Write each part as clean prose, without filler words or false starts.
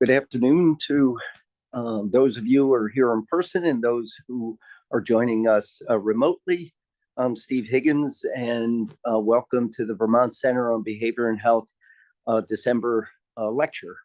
Good afternoon to those of you who are here in person and those who are joining us remotely. I'm Steve Higgins, and welcome to the Vermont Center on Behavior and Health December lecture.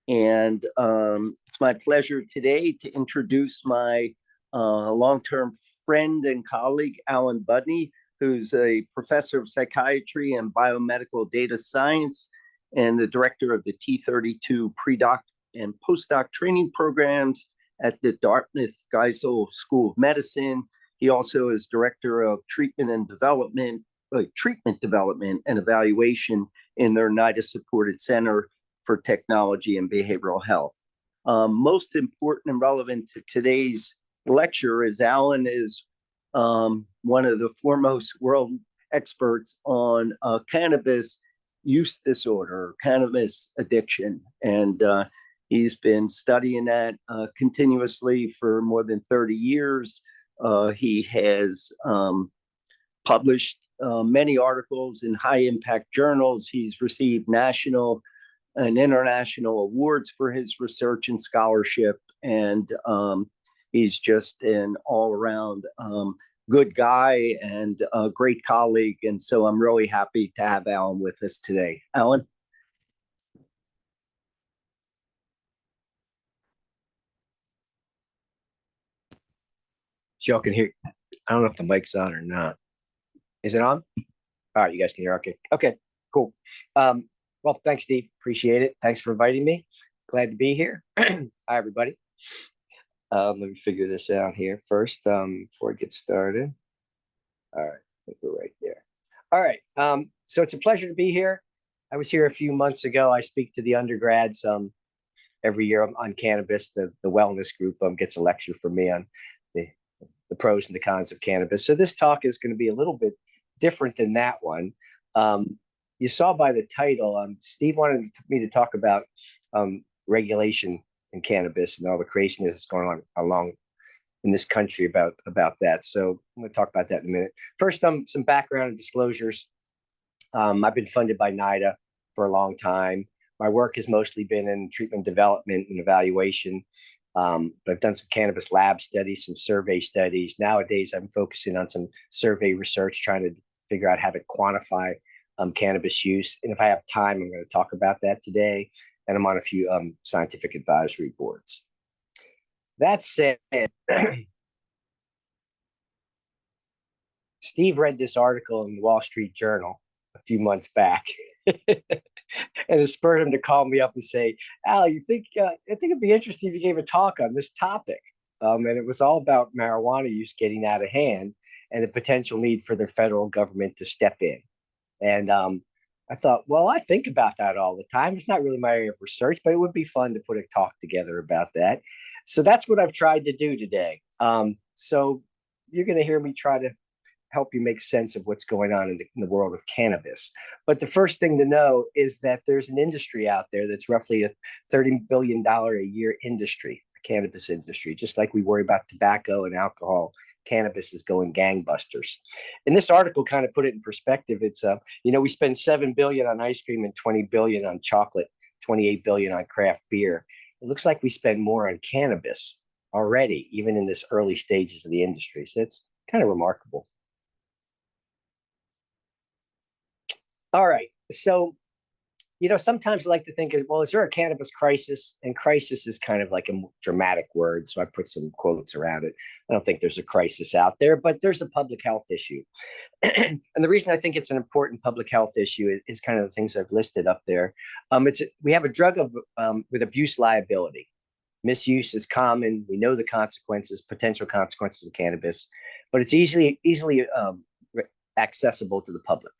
And it's my pleasure today to introduce my long-term friend and colleague, Alan Budney, who's a professor of psychiatry and biomedical data science and the director of the T32 pre-doc and postdoc training programs at the Dartmouth Geisel School of Medicine. He also is director of treatment development and evaluation in their NIDA-supported Center for Technology and Behavioral Health. Most important and relevant to today's lecture is Alan is one of the foremost world experts on cannabis use disorder, cannabis addiction. And he's been studying that continuously for more than 30 years. He has published many articles in high impact journals. He's received national and international awards for his research and scholarship. And he's just an all around good guy and a great colleague. And so I'm really happy to have Alan with us today. Alan? Y'all can hear. I don't know if the mic's on or not. Is it on? All right, you guys can hear. Okay, cool. Well, thanks, Steve. Appreciate it. Thanks for inviting me. Glad to be here. Hi, everybody. Let me figure this out here first before I get started. All right, I think we're right there. All right, so it's a pleasure to be here. I was here a few months ago. I speak to the undergrads every year on cannabis. The wellness group gets a lecture from me on the pros and the cons of cannabis. So this talk is going to be a little bit different than that one. You saw by the title, Steve wanted me to talk about regulation in cannabis and all the craziness that's going on along in this country about that. So I'm going to talk about that in a minute. First, some background and disclosures. I've been funded by NIDA for a long time. My work has mostly been in treatment development and evaluation. But I've done some cannabis lab studies, some survey studies. Nowadays, I'm focusing on some survey research, trying to figure out how to quantify cannabis use. And if I have time, I'm going to talk about that today. And I'm on a few scientific advisory boards. That said, Steve read this article in the Wall Street Journal a few months back. And it spurred him to call me up and say, Al, I think it'd be interesting if you gave a talk on this topic. And it was all about marijuana use getting out of hand and the potential need for the federal government to step in. And I thought, well, I think about that all the time. It's not really my area of research, but it would be fun to put a talk together about that. So that's what I've tried to do today. So you're going to hear me try to help you make sense of what's going on in the world of cannabis. But the first thing to know is that there's an industry out there that's roughly a $30 billion a year industry, the cannabis industry. Just like we worry about tobacco and alcohol, cannabis is going gangbusters. And this article kind of put it in perspective. It's, we spend $7 billion on ice cream and $20 billion on chocolate, $28 billion on craft beer. It looks like we spend more on cannabis already, even in this early stages of the industry. So it's kind of remarkable. All right. So, sometimes I like to think, well, is there a cannabis crisis? And crisis is kind of like a dramatic word. So I put some quotes around it. I don't think there's a crisis out there, but there's a public health issue. And the reason I think it's an important public health issue is kind of the things I've listed up there. We have a drug with abuse liability. Misuse is common. We know the consequences, potential consequences of cannabis, but it's easily accessible to the public.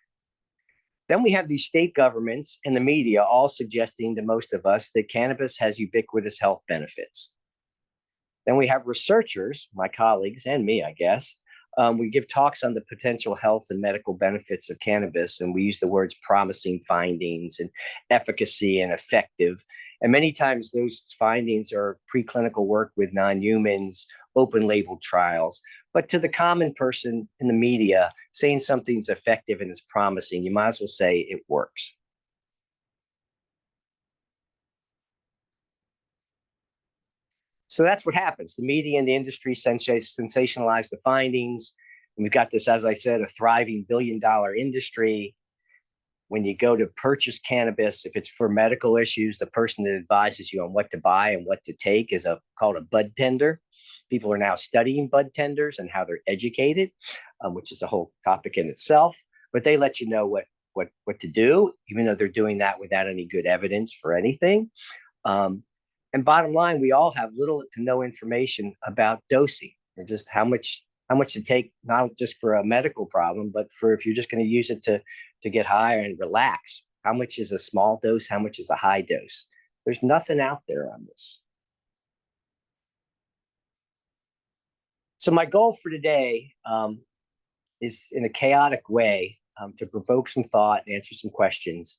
Then we have these state governments and the media all suggesting to most of us that cannabis has ubiquitous health benefits. Then we have researchers, my colleagues and me, I guess. We give talks on the potential health and medical benefits of cannabis, and we use the words promising findings and efficacy and effective. And many times those findings are preclinical work with non-humans, open label trials. But to the common person in the media, saying something's effective and is promising, you might as well say it works. So that's what happens. The media and the industry sensationalize the findings. And we've got this, as I said, a thriving billion-dollar industry. When you go to purchase cannabis, if it's for medical issues, the person that advises you on what to buy and what to take is called a bud tender. People are now studying bud tenders and how they're educated, which is a whole topic in itself. But they let you know what to do, even though they're doing that without any good evidence for anything. And bottom line, we all have little to no information about dosing, or just how much to take, not just for a medical problem, but for if you're just going to use it to get high and relax. How much is a small dose? How much is a high dose? There's nothing out there on this. So my goal for today is, in a chaotic way, to provoke some thought and answer some questions,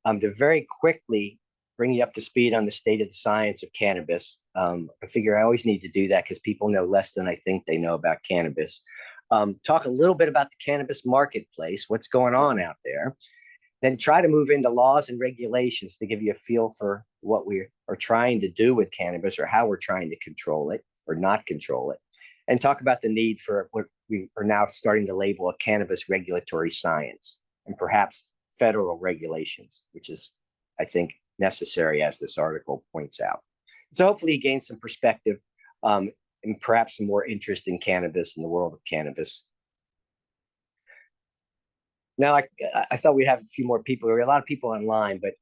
to very quickly bring you up to speed on the state of the science of cannabis. I figure I always need to do that because people know less than I think they know about cannabis. Talk a little bit about the cannabis marketplace, what's going on out there, then try to move into laws and regulations to give you a feel for what we are trying to do with cannabis, or how we're trying to control it or not control it, and talk about the need for what we are now starting to label a cannabis regulatory science, and perhaps federal regulations, which is, I think, necessary, as this article points out. So hopefully you gain some perspective, and perhaps some more interest in cannabis, in the world of cannabis. Now, I thought we'd have a few more people. There are a lot of people online, but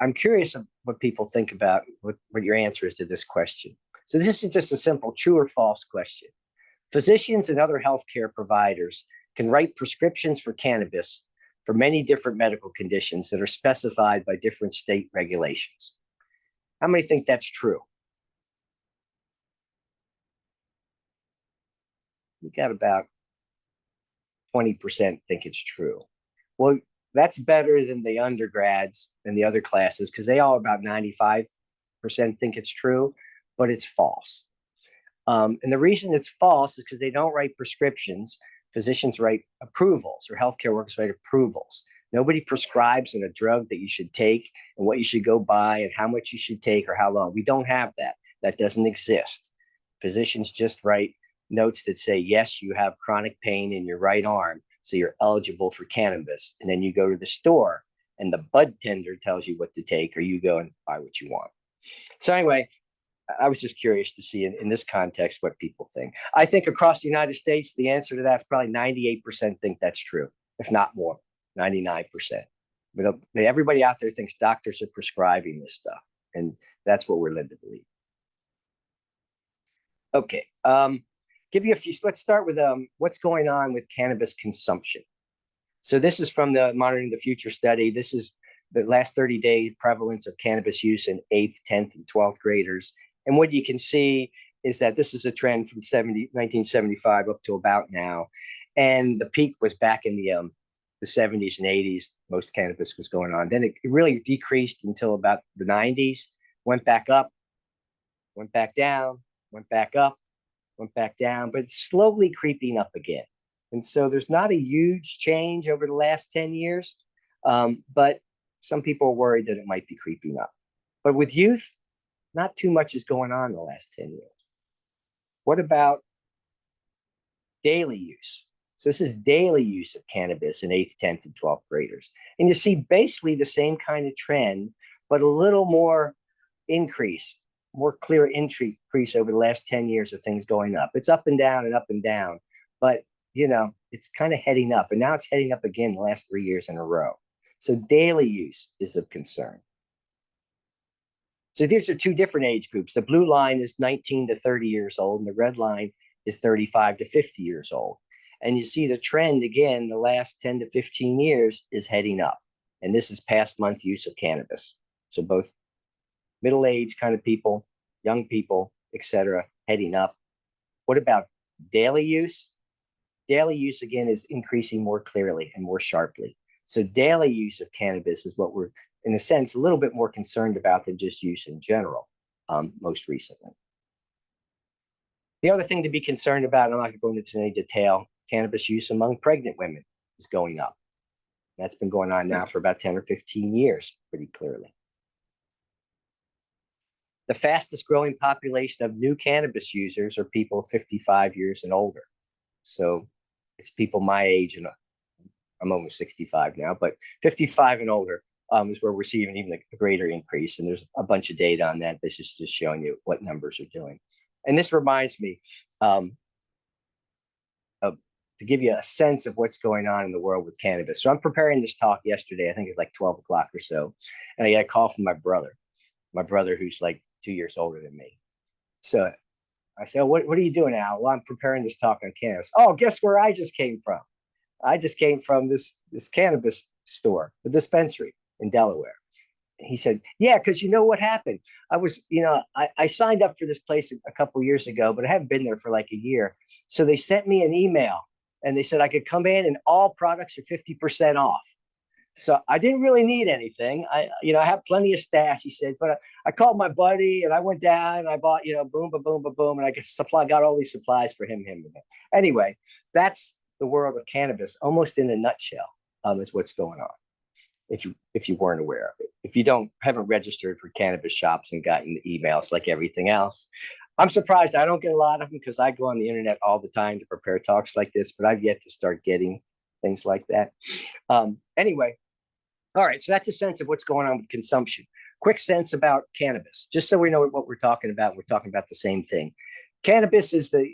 I'm curious of what people think about what your answer is to this question. So this is just a simple true or false question. Physicians and other healthcare providers can write prescriptions for cannabis for many different medical conditions that are specified by different state regulations. How many think that's true? We got about 20% think it's true. Well, that's better than the undergrads and the other classes, because they all about 95% think it's true, but it's false. And the reason it's false is because they don't write prescriptions. Physicians write approvals, or healthcare workers write approvals. Nobody prescribes in a drug that you should take and what you should go buy and how much you should take or how long. We don't have that. That doesn't exist. Physicians just write notes that say, yes, you have chronic pain in your right arm, so you're eligible for cannabis. And then you go to the store and the bud tender tells you what to take, or you go and buy what you want. So anyway, I was just curious to see in this context what people think. I think across the United States, the answer to that is probably 98% think that's true, if not more, 99%. But everybody out there thinks doctors are prescribing this stuff, and that's what we're led to believe. Okay, give you a few. Let's start with what's going on with cannabis consumption. So this is from the Monitoring the Future study. This is the last 30-day prevalence of cannabis use in 8th, 10th, and 12th graders. And what you can see is that this is a trend from 1975 up to about now. And the peak was back in the 70s and 80s. Most cannabis was going on. Then it really decreased until about the 90s, went back up, went back down, went back up, went back down, but it's slowly creeping up again. And so there's not a huge change over the last 10 years, but some people are worried that it might be creeping up. But with youth, not too much is going on in the last 10 years. What about daily use? So this is daily use of cannabis in 8th, 10th, and 12th graders. And you see basically the same kind of trend, but a little more increase, more clear increase over the last 10 years of things going up. It's up and down, but you know, it's kind of heading up, and now it's heading up again the last 3 years in a row. So daily use is of concern. So these are two different age groups. The blue line is 19 to 30 years old, and the red line is 35 to 50 years old. And you see the trend again, the last 10 to 15 years is heading up. And this is past month use of cannabis. So both middle-aged kind of people, young people, etc., heading up. What about daily use? Daily use, again, is increasing more clearly and more sharply. So daily use of cannabis is what we're, in a sense, a little bit more concerned about than just use in general, most recently. The other thing to be concerned about, and I'm not going to go into this in any detail, cannabis use among pregnant women is going up. That's been going on now for about 10 or 15 years, pretty clearly. The fastest growing population of new cannabis users are people 55 years and older. So it's people my age, and I'm almost 65 now, but 55 and older is where we're seeing even a greater increase. And there's a bunch of data on that. This is just showing you what numbers are doing. And this reminds me to give you a sense of what's going on in the world with cannabis. So I'm preparing this talk yesterday. I think it's like 12 o'clock or so. And I got a call from my brother who's like 2 years older than me. So I said, what are you doing now? Well, I'm preparing this talk on cannabis. Oh, guess where I just came from? I just came from this cannabis store, the dispensary in Delaware. He said, yeah, because you know what happened? I signed up for this place a couple of years ago, but I haven't been there for like a year. So they sent me an email and they said I could come in and all products are 50% off. So I didn't really need anything. I have plenty of stash, he said, but I called my buddy and I went down and I bought, boom, ba boom, ba boom. And I got all these supplies for him. Anyway, that's the world of cannabis almost in a nutshell, is what's going on. If you weren't aware of it, if you haven't registered for cannabis shops and gotten the emails like everything else, I'm surprised I don't get a lot of them because I go on the internet all the time to prepare talks like this, but I've yet to start getting things like that. Anyway, all right, so that's a sense of what's going on with consumption. Quick sense about cannabis, just so we know what we're talking about. We're talking about the same thing. Cannabis is the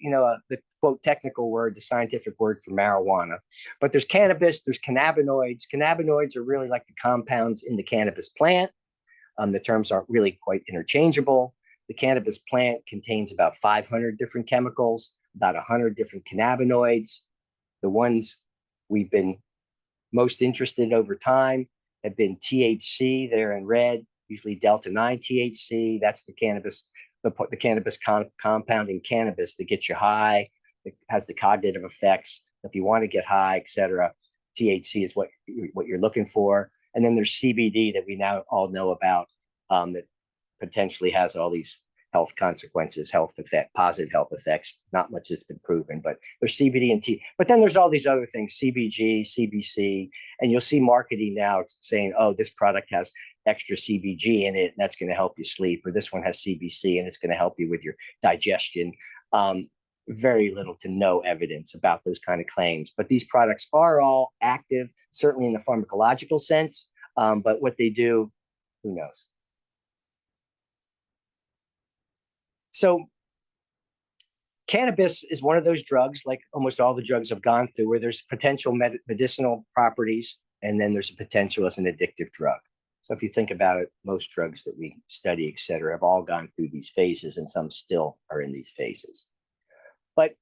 quote technical word, the scientific word for marijuana. But there's cannabis, there's cannabinoids. Cannabinoids are really like the compounds in the cannabis plant. The terms aren't really quite interchangeable. The cannabis plant contains about 500 different chemicals, about 100 different cannabinoids. The ones we've been most interested in over time have been THC, there in red, usually delta-9 THC. That's the cannabis, the cannabis compound in cannabis that gets you high, that has the cognitive effects. If you want to get high, etc., THC is what you're looking for. And then there's CBD that we now all know about, that potentially has all these health consequences, positive health effects. Not much has been proven, but there's CBD and T. But then there's all these other things, CBG, CBC, and you'll see marketing now saying, oh, this product has extra CBG in it, and that's going to help you sleep, or this one has CBC and it's going to help you with your digestion. Very little to no evidence about those kind of claims, but these products are all active, certainly in the pharmacological sense, but what they do, who knows? So cannabis is one of those drugs, like almost all the drugs I've gone through, where there's potential medicinal properties, and then there's a potential as an addictive drug. So if you think about it, most drugs that we study, et cetera, have all gone through these phases, and some still are in these phases. But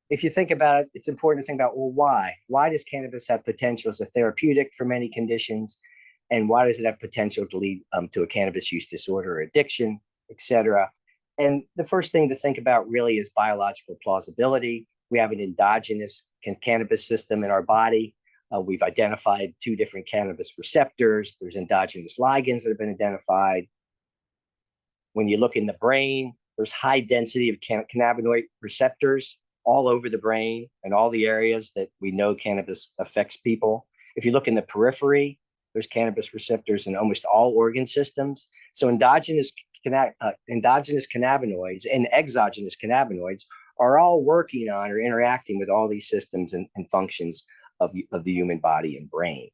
if you think about it, it's important to think about, well, why? Why does cannabis have potential as a therapeutic for many conditions? And why does it have potential to lead to a cannabis use disorder or addiction, et cetera? And the first thing to think about really is biological plausibility. We have an endogenous cannabis system in our body. We've identified 2 different cannabis receptors. There's endogenous ligands that have been identified. When you look in the brain, there's high density of cannabinoid receptors all over the brain and all the areas that we know cannabis affects people. If you look in the periphery, there's cannabis receptors in almost all organ systems. So endogenous cannabinoids and exogenous cannabinoids are all working on or interacting with all these systems and functions of the human body and brain.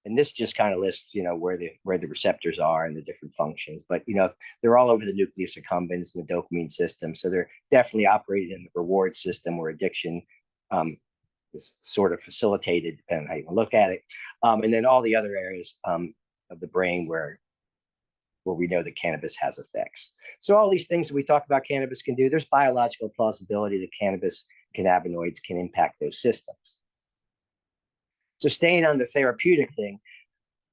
And this just kind of lists, where the receptors are and the different functions. But, they're all over the nucleus accumbens and the dopamine system. So they're definitely operating in the reward system where addiction is sort of facilitated, depending on how you look at it. And then all the other areas of the brain where we know that cannabis has effects. So all these things that we talk about cannabis can do, there's biological plausibility that cannabinoids can impact those systems. So staying on the therapeutic thing,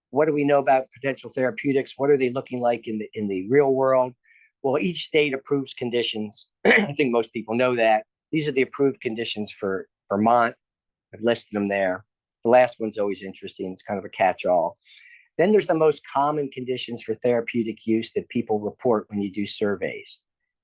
what do we know about potential therapeutics? What are they looking like in the real world? Well, each state approves conditions. I think most people know that. These are the approved conditions for Vermont. I've listed them there. The last one's always interesting. It's kind of a catch-all. Then there's the most common conditions for therapeutic use that people report when you do surveys.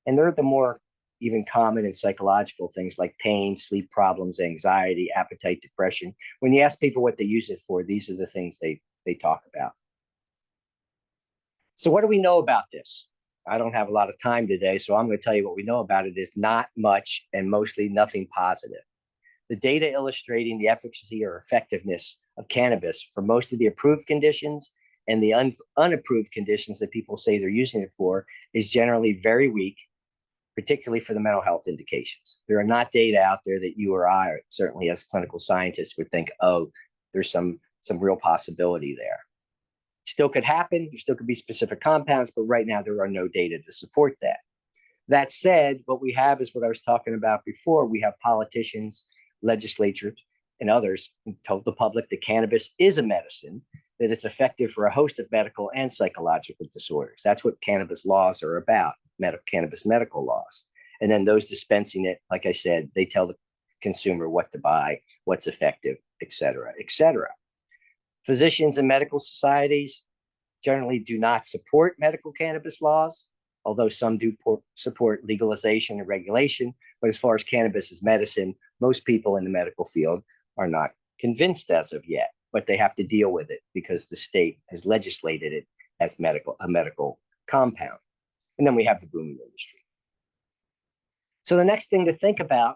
And they're the more even common in psychological things like pain, sleep problems, anxiety, appetite, depression. When you ask people what they use it for, these are the things they talk about. So what do we know about this? I don't have a lot of time today, so I'm going to tell you what we know about it is not much and mostly nothing positive. The data illustrating the efficacy or effectiveness of cannabis for most of the approved conditions and the unapproved conditions that people say they're using it for is generally very weak, particularly for the mental health indications. There are not data out there that you or I, or certainly as clinical scientists, would think, oh, there's some real possibility there. Still could happen. There still could be specific compounds, but right now there are no data to support that. That said, what we have is what I was talking about before. We have politicians, legislatures, and others who told the public that cannabis is a medicine, that it's effective for a host of medical and psychological disorders. That's what cannabis laws are about, cannabis medical laws. And then those dispensing it, like I said, they tell the consumer what to buy, what's effective, et cetera, et cetera. Physicians and medical societies generally do not support medical cannabis laws, although some do support legalization and regulation. But as far as cannabis as medicine, most people in the medical field are not convinced as of yet, but they have to deal with it because the state has legislated it as a medical compound. And then we have the booming industry. So the next thing to think about,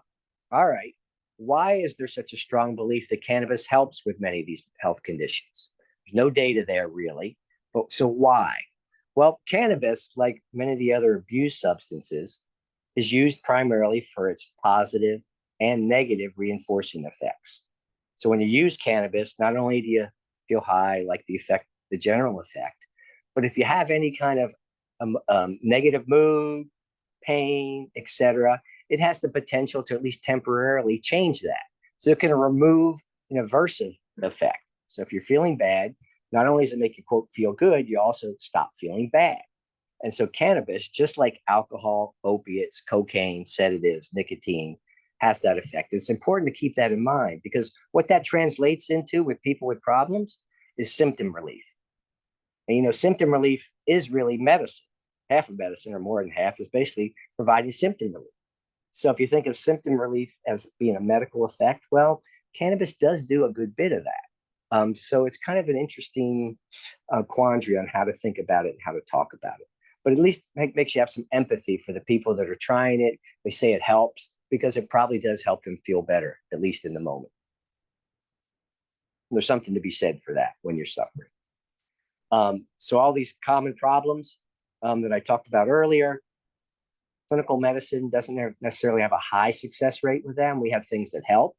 all right, why is there such a strong belief that cannabis helps with many of these health conditions? There's no data there really, but so why? Well, cannabis, like many of the other abused substances, is used primarily for its positive and negative reinforcing effects. So when you use cannabis, not only do you feel high, like the general effect, but if you have any kind of negative mood, pain, etc., it has the potential to at least temporarily change that. So it can remove an aversive effect. So if you're feeling bad, not only does it make you, quote, feel good, you also stop feeling bad. And so cannabis, just like alcohol, opiates, cocaine, sedatives, nicotine, has that effect. It's important to keep that in mind because what that translates into with people with problems is symptom relief. And, symptom relief is really medicine. Half of medicine, or more than half, is basically providing symptom relief. So if you think of symptom relief as being a medical effect, well, cannabis does do a good bit of that. So it's kind of an interesting quandary on how to think about it and how to talk about it. But at least makes you have some empathy for the people that are trying it. They say it helps because it probably does help them feel better, at least in the moment. And there's something to be said for that when you're suffering. So all these common problems that I talked about earlier, clinical medicine doesn't necessarily have a high success rate with them. We have things that help,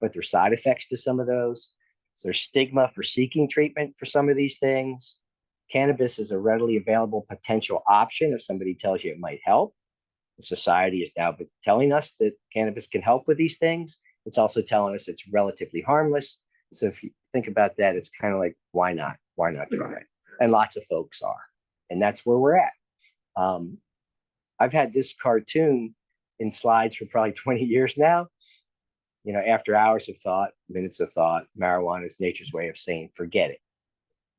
but there's side effects to some of those. So there's stigma for seeking treatment for some of these things. Cannabis is a readily available potential option if somebody tells you it might help. The society is now telling us that cannabis can help with these things. It's also telling us it's relatively harmless. So if you think about that, it's kind of like, why not? Why not try it? And lots of folks are. And that's where we're at. I've had this cartoon in slides for probably 20 years now. After hours of thought, minutes of thought, marijuana is nature's way of saying, forget it.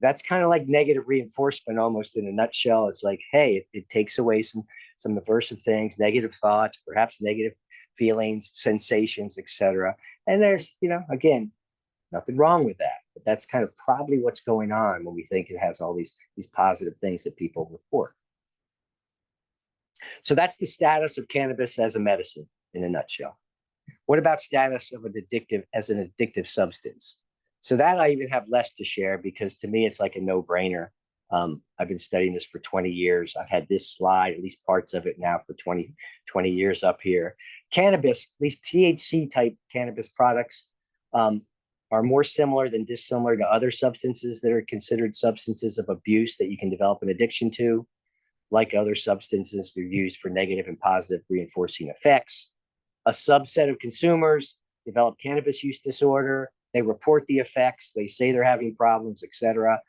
That's kind of like negative reinforcement almost in a nutshell. It's like, hey, it takes away some aversive things, negative thoughts, perhaps negative feelings, sensations, etc. And there's, again, nothing wrong with that. But that's kind of probably what's going on when we think it has all these positive things that people report. So that's the status of cannabis as a medicine in a nutshell. What about status of an addictive substance? So that I even have less to share because to me, it's like a no-brainer. I've been studying this for 20 years. I've had this slide, at least parts of it now for 20 years up here. Cannabis, at least THC type cannabis products are more similar than dissimilar to other substances that are considered substances of abuse that you can develop an addiction to. Like other substances, they're used for negative and positive reinforcing effects. A subset of consumers develop cannabis use disorder. They report the effects. They say they're having problems, etc.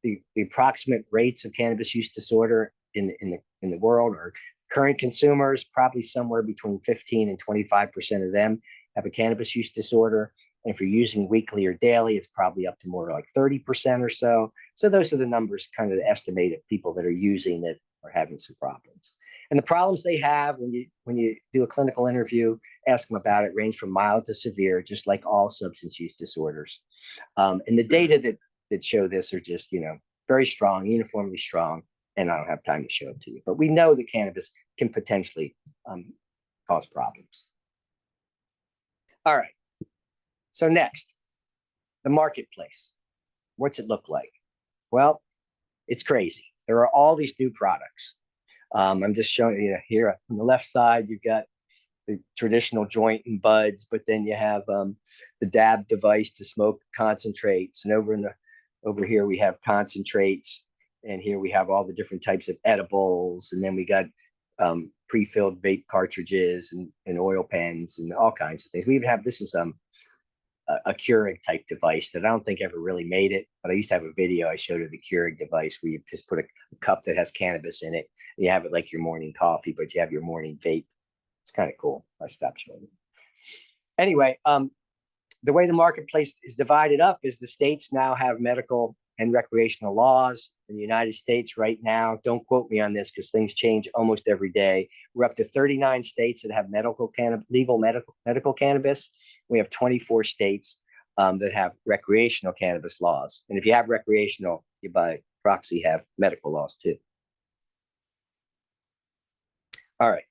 The approximate rates of cannabis use disorder in the world are current consumers, probably somewhere between 15 and 25% of them have a cannabis use disorder. And if you're using weekly or daily, it's probably up to more like 30% or so. So those are the numbers kind of estimated people that are using it or having some problems. And the problems they have when you do a clinical interview, ask them about it, range from mild to severe, just like all substance use disorders. And the data that show this are just, very strong, uniformly strong. And I don't have time to show it to you, but we know that cannabis can potentially cause problems. All right. So next, the marketplace. What's it look like? Well, it's crazy. There are all these new products. I'm just showing you here on the left side, you've got the traditional joint and buds, but then you have the dab device to smoke concentrates. And over here, we have concentrates. And here we have all the different types of edibles. And then we got pre-filled vape cartridges and oil pens and all kinds of things. We even have, this is a Keurig type device that I don't think ever really made it, but I used to have a video I showed of the Keurig device where you just put a cup that has cannabis in it. And you have it like your morning coffee, but you have your morning vape. It's kind of cool. I stopped showing it. Anyway, the way the marketplace is divided up is the states now have medical and recreational laws. In the United States right now, don't quote me on this because things change almost every day. We're up to 39 states that have legal medical cannabis. We have 24 states that have recreational cannabis laws. And if you have recreational, you by proxy have medical laws too. All right.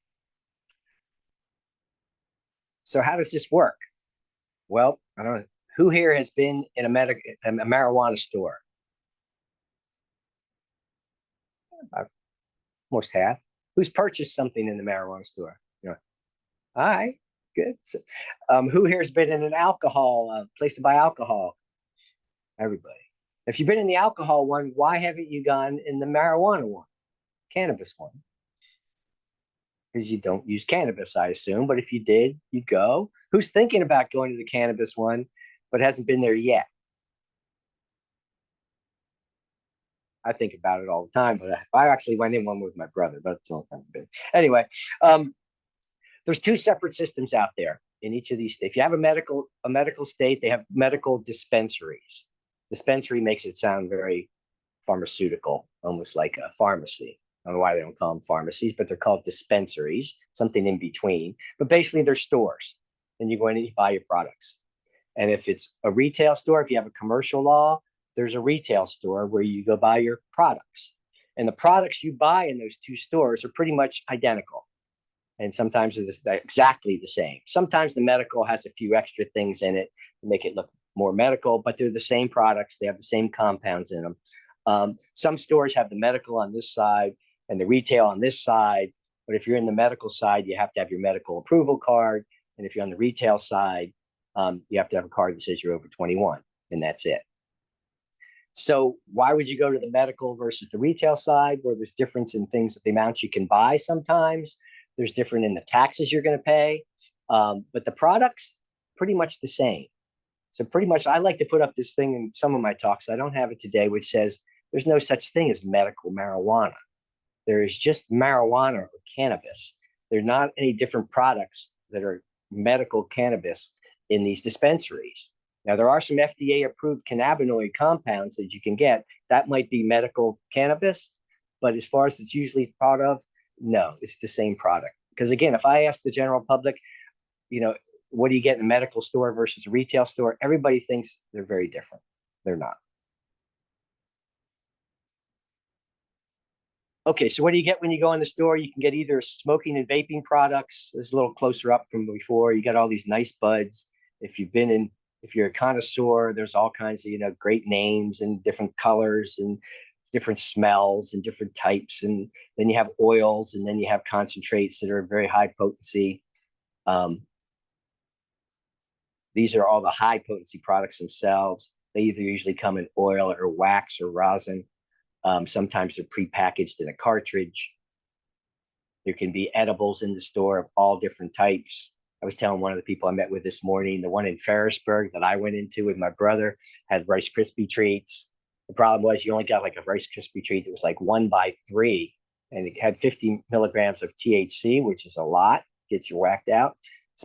So how does this work? Well, I don't know. Who here has been in a marijuana store? Most have. Who's purchased something in the marijuana store? All right, good. So, who here has been in an alcohol place to buy alcohol? Everybody. If you've been in the alcohol one, why haven't you gone in the marijuana one, cannabis one? Because you don't use cannabis, I assume. But if you did, you'd go. Who's thinking about going to the cannabis one, but hasn't been there yet? I think about it all the time, but I actually went in one with my brother, but it's all kind of big. Anyway, there's two separate systems out there in each of these states. If you have a medical state, they have medical dispensaries. Dispensary makes it sound very pharmaceutical, almost like a pharmacy. I don't know why they don't call them pharmacies, but they're called dispensaries, something in between. But basically, they're stores, and you go in and you buy your products. And if it's a retail store, if you have a commercial law, there's a retail store where you go buy your products. And the products you buy in those two stores are pretty much identical. And sometimes it's exactly the same. Sometimes the medical has a few extra things in it to make it look more medical, but they're the same products. They have the same compounds in them. Some stores have the medical on this side and the retail on this side. But if you're in the medical side, you have to have your medical approval card. And if you're on the retail side, you have to have a card that says you're over 21, and that's it. So why would you go to the medical versus the retail side, where there's difference in things that the amounts you can buy sometimes? There's different in the taxes you're going to pay. But the products, pretty much the same. So pretty much, I like to put up this thing in some of my talks. I don't have it today, which says there's no such thing as medical marijuana. There is just marijuana or cannabis. There are not any different products that are medical cannabis in these dispensaries. Now, there are some FDA-approved cannabinoid compounds that you can get. That might be medical cannabis, but as far as it's usually thought of, no, it's the same product. Because again, if I ask the general public, what do you get in a medical store versus a retail store? Everybody thinks they're very different. They're not. Okay, so what do you get when you go in the store? You can get either smoking and vaping products. This is a little closer up from before. You got all these nice buds. If you're a connoisseur, there's all kinds of, great names and different colors and different smells and different types. And then you have oils, and then you have concentrates that are very high potency. These are all the high potency products themselves. They either usually come in oil or wax or rosin. Sometimes they're prepackaged in a cartridge. There can be edibles in the store of all different types. I was telling one of the people I met with this morning, the one in Ferrisburg that I went into with my brother had Rice Krispie treats. The problem was you only got like a Rice Krispie treat that was like 1 by 3, and it had 50 milligrams of THC, which is a lot, gets you whacked out.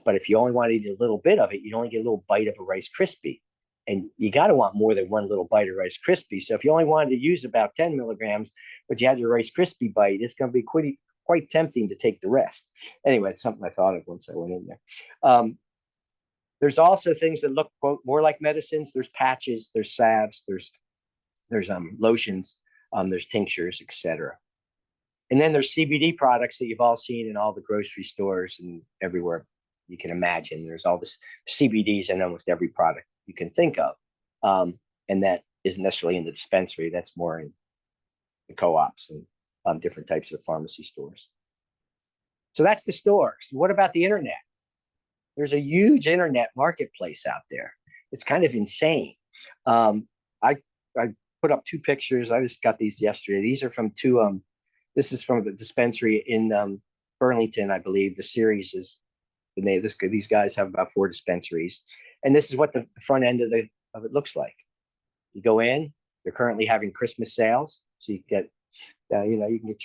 But if you only want to eat a little bit of it, you only get a little bite of a Rice Krispie. And you got to want more than one little bite of Rice Krispie. So if you only wanted to use about 10 milligrams, but you had your Rice Krispie bite, it's going to be quite tempting to take the rest. Anyway, it's something I thought of once I went in there. There's also things that look, quote, more like medicines. There's patches, there's salves, there's lotions, there's tinctures, etc. And then there's CBD products that you've all seen in all the grocery stores and everywhere you can imagine. There's all this CBDs in almost every product you can think of. And that isn't necessarily in the dispensary. That's more in the co-ops and different types of pharmacy stores. So that's the stores. What about the internet? There's a huge internet marketplace out there. It's kind of insane. I put up 2 pictures. I just got these yesterday. These are from 2. This is from the dispensary in Burlington, I believe. The series is the name. These guys have about 4 dispensaries, and this is what the front end of it looks like. You go in. They're currently having Christmas sales, so you get, you can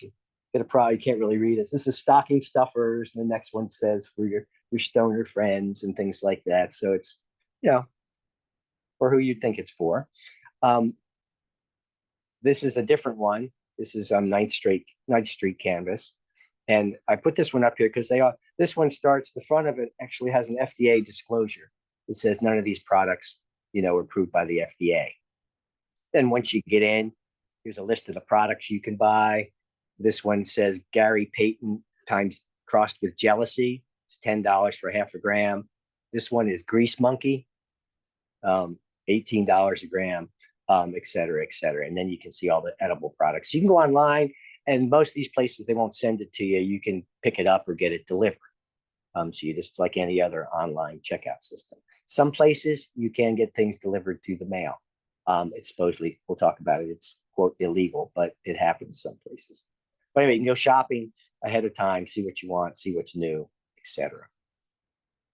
get a product. You can't really read it. This is stocking stuffers, and the next one says for your stoner friends and things like that. So it's, for who you think it's for. This is a different one. This is on 9th Street Cannabis. And I put this one up here because this one starts, the front of it actually has an FDA disclosure. It says none of these products, are approved by the FDA. Then once you get in, here's a list of the products you can buy. This one says Gary Payton times crossed with jealousy. It's $10 for half a gram. This one is Grease Monkey, $18 a gram, et cetera, et cetera. And then you can see all the edible products. You can go online, and most of these places, they won't send it to you. You can pick it up or get it delivered. So you just like any other online checkout system. Some places you can get things delivered through the mail. It's supposedly, we'll talk about it, it's quote illegal, but it happens some places. But anyway, you can go shopping ahead of time, see what you want, see what's new, etc.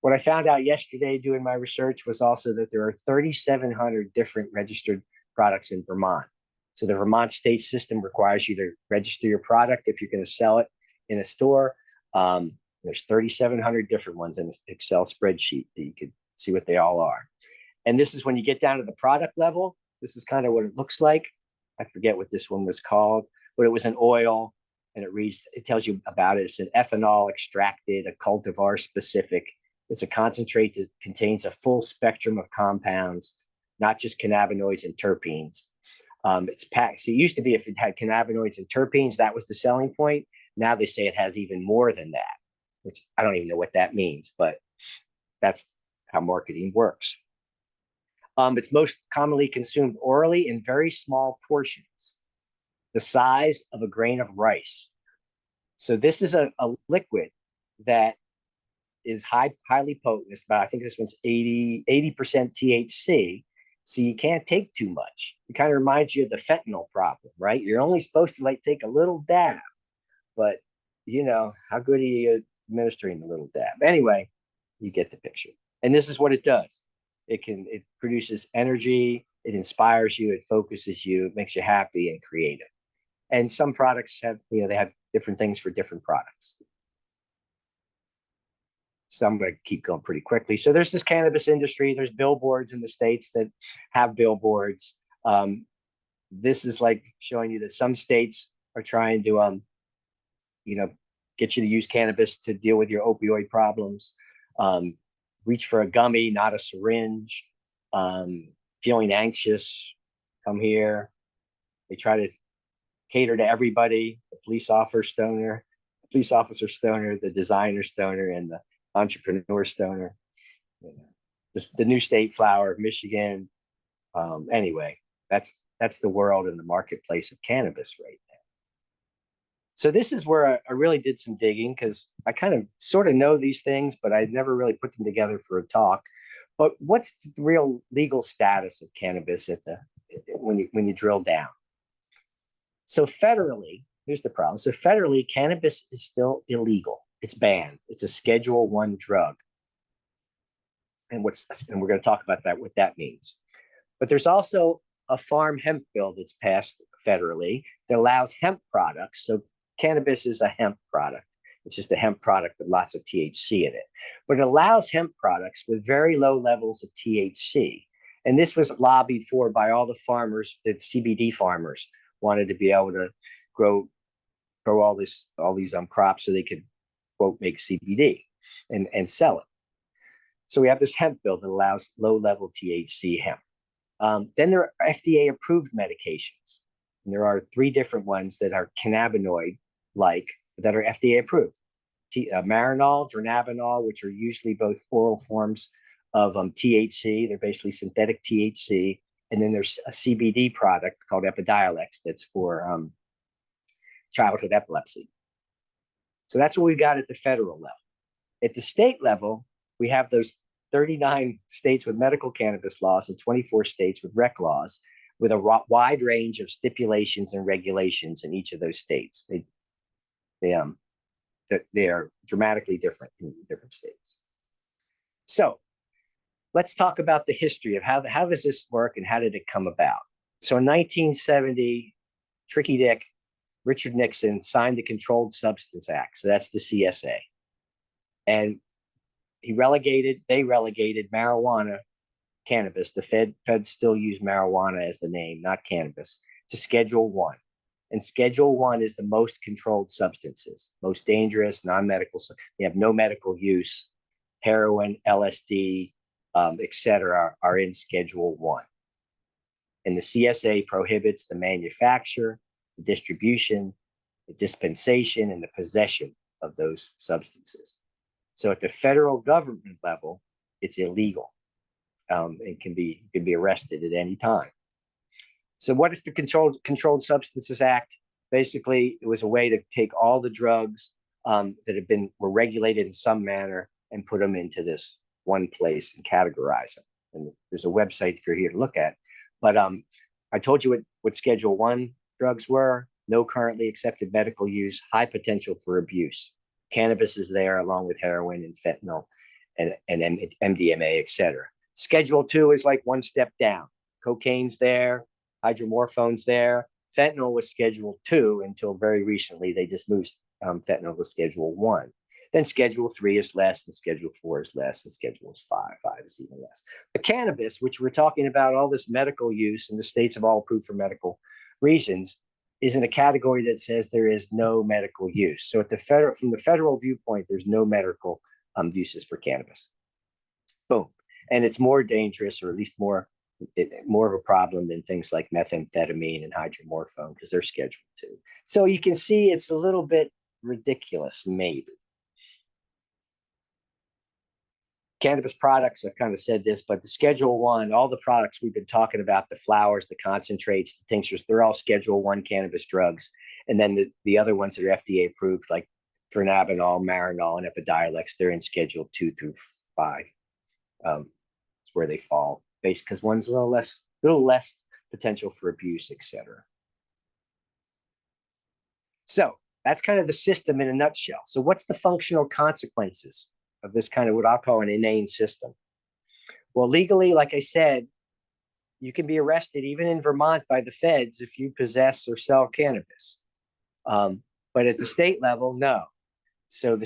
What I found out yesterday doing my research was also that there are 3,700 different registered products in Vermont. So the Vermont state system requires you to register your product if you're going to sell it in a store. There's 3,700 different ones in an Excel spreadsheet that you can see what they all are. And this is when you get down to the product level. This is kind of what it looks like. I forget what this one was called, but it was an oil, and it tells you about it. It's an ethanol extracted, a cultivar specific. It's a concentrate that contains a full spectrum of compounds, not just cannabinoids and terpenes. It's packed. So it used to be if it had cannabinoids and terpenes, that was the selling point. Now they say it has even more than that, which I don't even know what that means, but that's how marketing works. It's most commonly consumed orally in very small portions, the size of a grain of rice. So this is a liquid that is highly potent. It's about, I think this one's 80% THC. So you can't take too much. It kind of reminds you of the fentanyl problem, right? You're only supposed to take a little dab, but how good are you administering the little dab? Anyway, you get the picture. And this is what it does. It produces energy, it inspires you, it focuses you, it makes you happy and creative. And some products have, they have different things for different products. So I'm going to keep going pretty quickly. So there's this cannabis industry. There's billboards in the states that have billboards. This is like showing you that some states are trying to, get you to use cannabis to deal with your opioid problems. Reach for a gummy, not a syringe. Feeling anxious, come here. They try to cater to everybody. The police officer stoner, the designer stoner, and the entrepreneur stoner. The new state flower of Michigan. Anyway, that's the world and the marketplace of cannabis right now. So this is where I really did some digging, because I kind of sort of know these things, but I never really put them together for a talk. But what's the real legal status of cannabis when you drill down? So federally, here's the problem. So federally, cannabis is still illegal. It's banned. It's a Schedule I drug. And we're going to talk about that, what that means. But there's also a farm hemp bill that's passed federally that allows hemp products. So cannabis is a hemp product. It's just a hemp product with lots of THC in it. But it allows hemp products with very low levels of THC. And this was lobbied for by all the farmers, the CBD farmers wanted to be able to grow grow all these crops so they could, quote, make CBD and sell it. So we have this hemp bill that allows low-level THC hemp. Then there are FDA-approved medications. And there are 3 different ones that are cannabinoid-like that are FDA-approved. Marinol, dronabinol, which are usually both oral forms of THC. They're basically synthetic THC. And then there's a CBD product called Epidiolex that's for childhood epilepsy. So that's what we've got at the federal level. At the state level, we have those 39 states with medical cannabis laws and 24 states with rec laws, with a wide range of stipulations and regulations in each of those states. They are dramatically different in different states. So let's talk about the history of how does this work and how did it come about. So in 1970, Tricky Dick, Richard Nixon signed the Controlled Substance Act. So that's the CSA. And they relegated marijuana, cannabis. The feds still use marijuana as the name, not cannabis, to Schedule 1. And Schedule 1 is the most controlled substances, most dangerous, non-medical. They have no medical use. Heroin, LSD, etc., are in Schedule 1. And the CSA prohibits the manufacture, the distribution, the dispensation, and the possession of those substances. So at the federal government level, it's illegal. It can be arrested at any time. So what is the Controlled Substances Act? Basically, it was a way to take all the drugs that were regulated in some manner and put them into this one place and categorize them. And there's a website if you're here to look at. But I told you what Schedule 1 drugs were: no currently accepted medical use, high potential for abuse. Cannabis is there along with heroin and fentanyl and MDMA, etc. Schedule 2 is like one step down. Cocaine's there, hydromorphone's there. Fentanyl was Schedule 2 until very recently. They just moved fentanyl to Schedule 1. Then Schedule 3 is less, and Schedule 4 is less, and Schedule 5 is even less. But cannabis, which we're talking about all this medical use, and the states have all approved for medical reasons, is in a category that says there is no medical use. So from the federal viewpoint, there's no medical uses for cannabis. Boom. And it's more dangerous, or at least more of a problem than things like methamphetamine and hydromorphone, because they're Schedule 2. So you can see it's a little bit ridiculous, maybe. Cannabis products, I've kind of said this, but the Schedule 1, all the products we've been talking about, the flowers, the concentrates, the tinctures, they're all Schedule 1 cannabis drugs. And then the other ones that are FDA approved, like dronabinol, marinol, and Epidiolex, they're in Schedule 2 through 5. It's where they fall, based because one's a little less potential for abuse, etc. So that's kind of the system in a nutshell. So what's the functional consequences of this kind of what I'll call an inane system? Well, legally, like I said, you can be arrested even in Vermont by the feds if you possess or sell cannabis. But at the state level, no. So in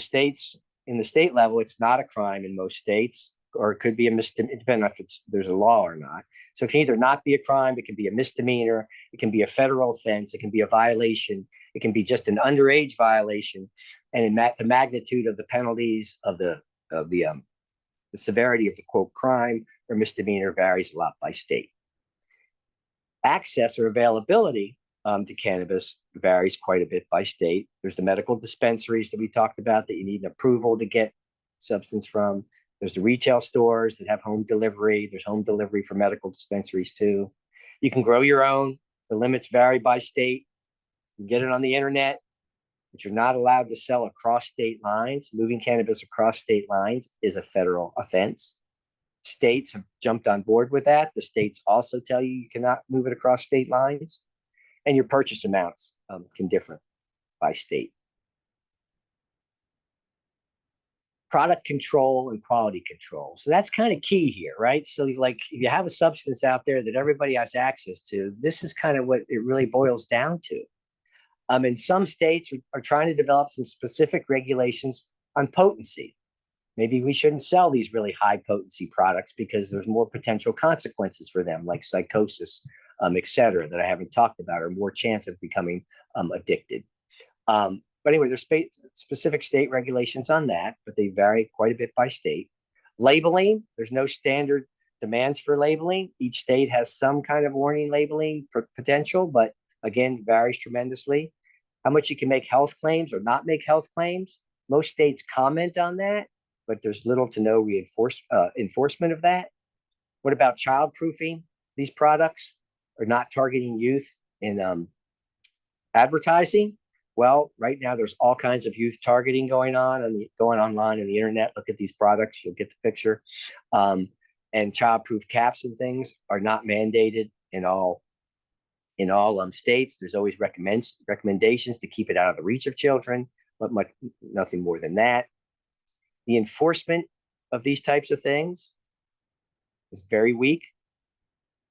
the state level, it's not a crime in most states, or it could be a misdemeanor, depending on if there's a law or not. So it can either not be a crime, it can be a misdemeanor, it can be a federal offense, it can be a violation, it can be just an underage violation. And the magnitude of the penalties of the severity of the quote crime or misdemeanor varies a lot by state. Access or availability to cannabis varies quite a bit by state. There's the medical dispensaries that we talked about that you need an approval to get substance from. There's the retail stores that have home delivery. There's home delivery for medical dispensaries too. You can grow your own. The limits vary by state. You can get it on the internet, but you're not allowed to sell across state lines. Moving cannabis across state lines is a federal offense. States have jumped on board with that. The states also tell you cannot move it across state lines, and your purchase amounts can differ by state. Product control and quality control. So that's kind of key here, right? So like if you have a substance out there that everybody has access to, this is kind of what it really boils down to. And some states are trying to develop some specific regulations on potency. Maybe we shouldn't sell these really high potency products because there's more potential consequences for them, like psychosis, et cetera, that I haven't talked about, or more chance of becoming addicted. But anyway, there's specific state regulations on that, but they vary quite a bit by state. Labeling, there's no standard demands for labeling. Each state has some kind of warning labeling potential, but again, varies tremendously. How much you can make health claims or not make health claims. Most states comment on that, but there's little to no enforcement of that. What about childproofing? These products are not targeting youth in advertising. Well, right now there's all kinds of youth targeting going on and going online on the internet. Look at these products, you'll get the picture. And childproof caps and things are not mandated in all states. There's always recommendations to keep it out of the reach of children, but nothing more than that. The enforcement of these types of things is very weak.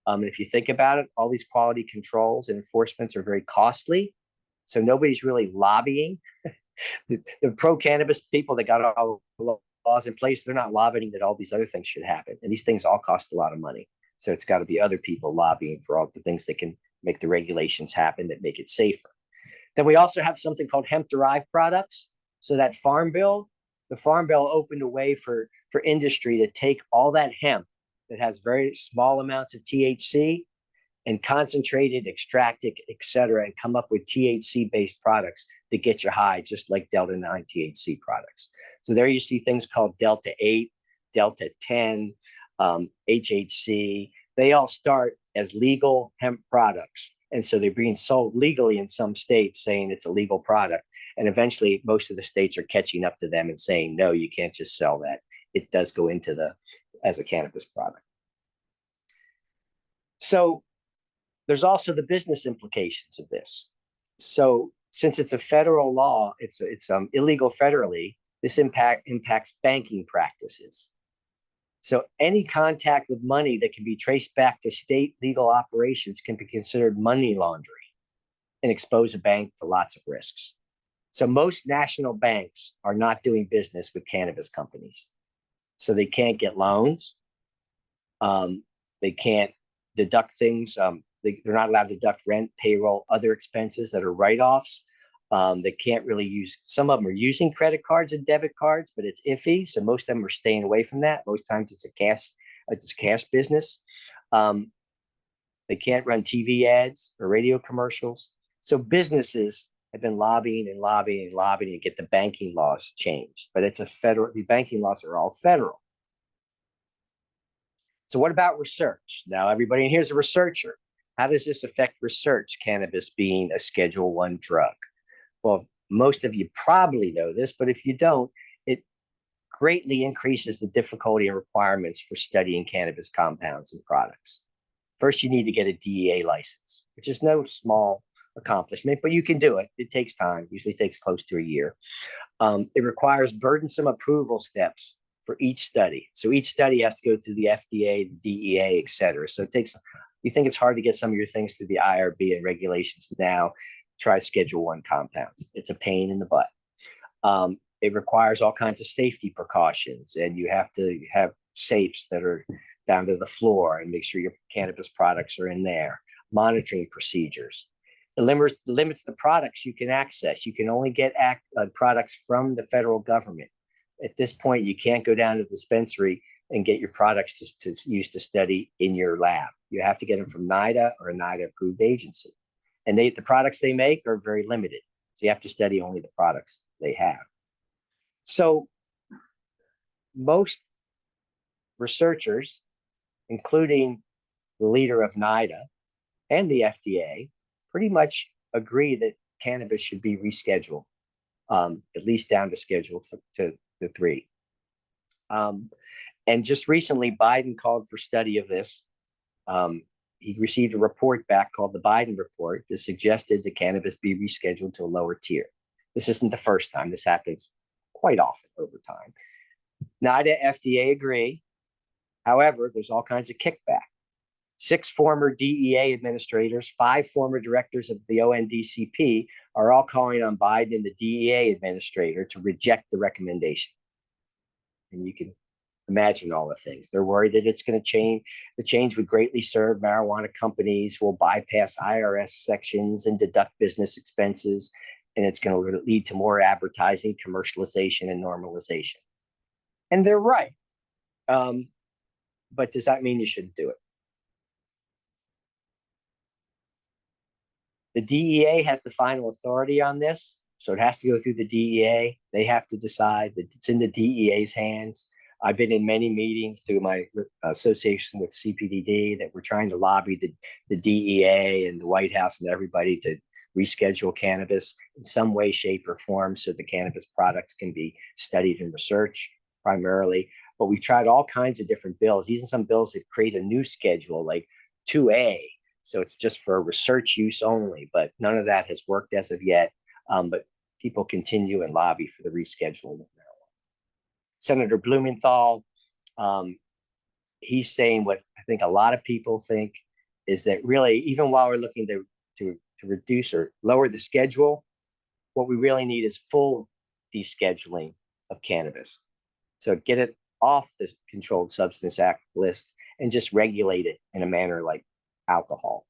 If you think about it, all these quality controls and enforcements are very costly. So nobody's really lobbying. The pro-cannabis people that got all the laws in place, they're not lobbying that all these other things should happen. And these things all cost a lot of money. So it's got to be other people lobbying for all the things that can make the regulations happen that make it safer. Then we also have something called hemp-derived products. So that the Farm Bill opened a way for industry to take all that hemp that has very small amounts of THC and concentrate it, extract it, et cetera, and come up with THC-based products that get you high, just like Delta-9 THC products. So there you see things called Delta-8, Delta-10, HHC. They all start as legal hemp products. And so they're being sold legally in some states saying it's a legal product. And eventually most of the states are catching up to them and saying, no, you can't just sell that. It does go into as a cannabis product. So there's also the business implications of this. So since it's a federal law, it's illegal federally, this impacts banking practices. So any contact with money that can be traced back to state legal operations can be considered money laundering and expose a bank to lots of risks. So most national banks are not doing business with cannabis companies. So they can't get loans. They can't deduct things. They're not allowed to deduct rent, payroll, other expenses that are write-offs. They can't really use, some of them are using credit cards and debit cards, but it's iffy. So most of them are staying away from that. Most times it's a cash business. They can't run TV ads or radio commercials. So businesses have been lobbying to get the banking laws changed, but the banking laws are all federal. So what about research? Now everybody in here is a researcher. How does this affect research, cannabis being a Schedule I drug? Well, most of you probably know this, but if you don't, it greatly increases the difficulty and requirements for studying cannabis compounds and products. First, you need to get a DEA license, which is no small accomplishment, but you can do it. It takes time, usually takes close to a year. It requires burdensome approval steps for each study. So each study has to go through the FDA, the DEA, et cetera. So it takes, you think it's hard to get some of your things through the IRB and regulations now, try Schedule I compounds. It's a pain in the butt. It requires all kinds of safety precautions, and you have to have safes that are down to the floor and make sure your cannabis products are in there. Monitoring procedures. It limits the products you can access. You can only get products from the federal government. At this point, you can't go down to the dispensary and get your products to use to study in your lab. You have to get them from NIDA or a NIDA-approved agency. And the products they make are very limited. So you have to study only the products they have. So most researchers, including the leader of NIDA and the FDA, pretty much agree that cannabis should be rescheduled, at least down to Schedule to 3. And just recently, Biden called for study of this. He received a report back called the Biden report that suggested that cannabis be rescheduled to a lower tier. This isn't the first time. This happens quite often over time. NIDA, FDA agree. However, there's all kinds of kickback. 6 former DEA administrators, 5 former directors of the ONDCP are all calling on Biden and the DEA administrator to reject the recommendation. And you can imagine all the things. They're worried that it's going to change. The change would greatly serve marijuana companies who will bypass IRS sections and deduct business expenses. and it's going to lead to more advertising, commercialization, and normalization. And they're right. But does that mean you shouldn't do it? The DEA has the final authority on this, so it has to go through the DEA. They have to decide. That it's in the DEA's hands. I've been in many meetings through my association with CPDD that we're trying to lobby the DEA and the White House and everybody to reschedule cannabis in some way, shape, or form so the cannabis products can be studied and researched primarily. But we've tried all kinds of different bills, even some bills that create a new schedule like 2A. So it's just for research use only, but none of that has worked as of yet. But people continue and lobby for the rescheduling of marijuana. Senator Blumenthal, he's saying what I think a lot of people think is that really, even while we're looking to reduce or lower the schedule, what we really need is full descheduling of cannabis. So get it off the Controlled Substance Act list and just regulate it in a manner like alcohol.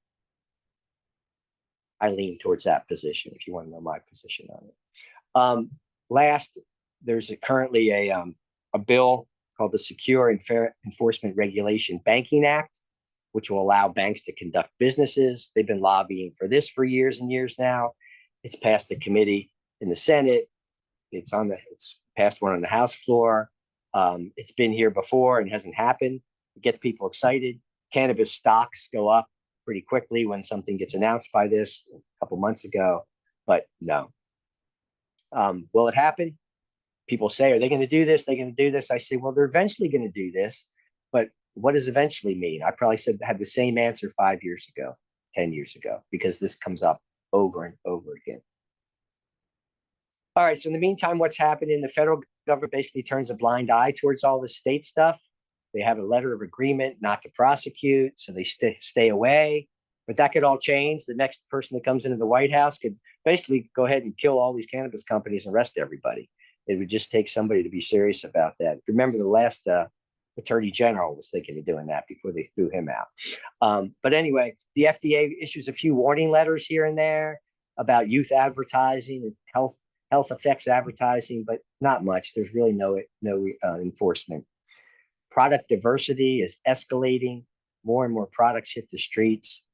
I lean towards that position if you want to know my position on it. Last, there's currently a bill called the Secure and Fair Enforcement Regulation Banking Act, which will allow banks to conduct businesses. They've been lobbying for this for years and years now. It's passed the committee in the Senate. It's passed one on the House floor. It's been here before and hasn't happened. It gets people excited. Cannabis stocks go up pretty quickly when something gets announced by this a couple months ago, but no. Will it happen? People say, are they going to do this? They're going to do this. I say, well, they're eventually going to do this, but what does eventually mean? I probably had the same answer 5 years ago, 10 years ago, because this comes up over and over again. All right, so in the meantime, what's happening? The federal government basically turns a blind eye towards all the state stuff. They have a letter of agreement not to prosecute, so they stay away. But that could all change. The next person that comes into the White House could basically go ahead and kill all these cannabis companies and arrest everybody. It would just take somebody to be serious about that. Remember, the last Attorney General was thinking of doing that before they threw him out. But anyway, the FDA issues a few warning letters here and there about youth advertising and health effects advertising, but not much. There's really no enforcement. Product diversity is escalating. More and more products hit the streets.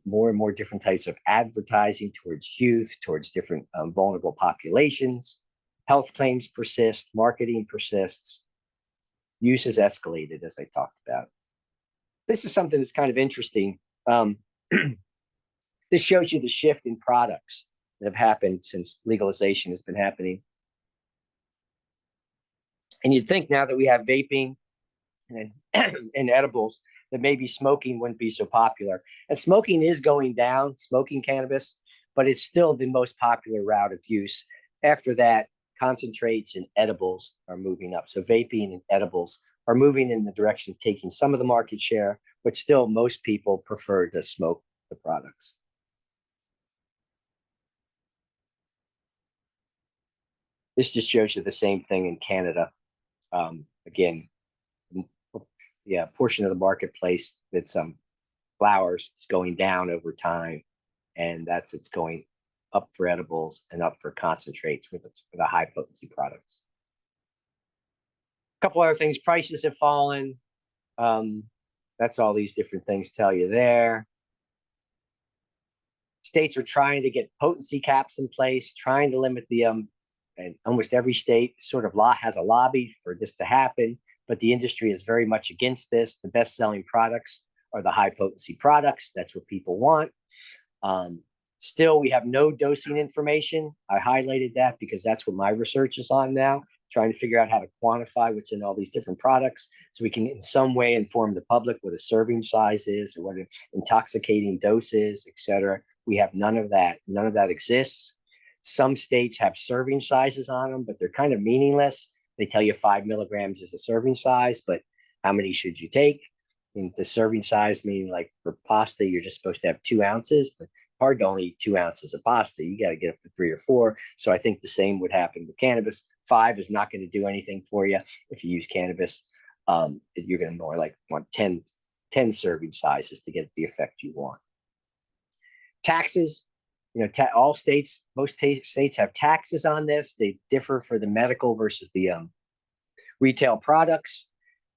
More and more different types of advertising towards youth, towards different vulnerable populations. Health claims persist. Marketing persists. Use is escalated, as I talked about. This is something that's kind of interesting. This shows you the shift in products that have happened since legalization has been happening. And you'd think now that we have vaping and edibles, that maybe smoking wouldn't be so popular. And smoking is going down, smoking cannabis, but it's still the most popular route of use. After that, concentrates and edibles are moving up. So vaping and edibles are moving in the direction of taking some of the market share, but still most people prefer to smoke the products. This just shows you the same thing in Canada. Again, yeah, portion of the marketplace that's flowers is going down over time, and it's going up for edibles and up for concentrates with the high potency products. A couple other things, prices have fallen. That's all these different things tell you there. States are trying to get potency caps in place, trying to limit the and almost every state sort of has a lobby for this to happen, but the industry is very much against this. The best-selling products are the high-potency products. That's what people want. Still, we have no dosing information. I highlighted that because that's what my research is on now, trying to figure out how to quantify what's in all these different products so we can in some way inform the public what a serving size is or what an intoxicating dose is, et cetera. We have none of that. None of that exists. Some states have serving sizes on them, but they're kind of meaningless. They tell you 5 milligrams is a serving size, but how many should you take? And the serving size, meaning like for pasta, you're just supposed to have 2 ounces, but hard to only eat 2 ounces of pasta. You got to get up to 3 or 4. So I think the same would happen with cannabis. 5 is not going to do anything for you if you use cannabis. You're going to more like want 10 serving sizes to get the effect you want. Taxes. all states, most states have taxes on this. They differ for the medical versus the retail products.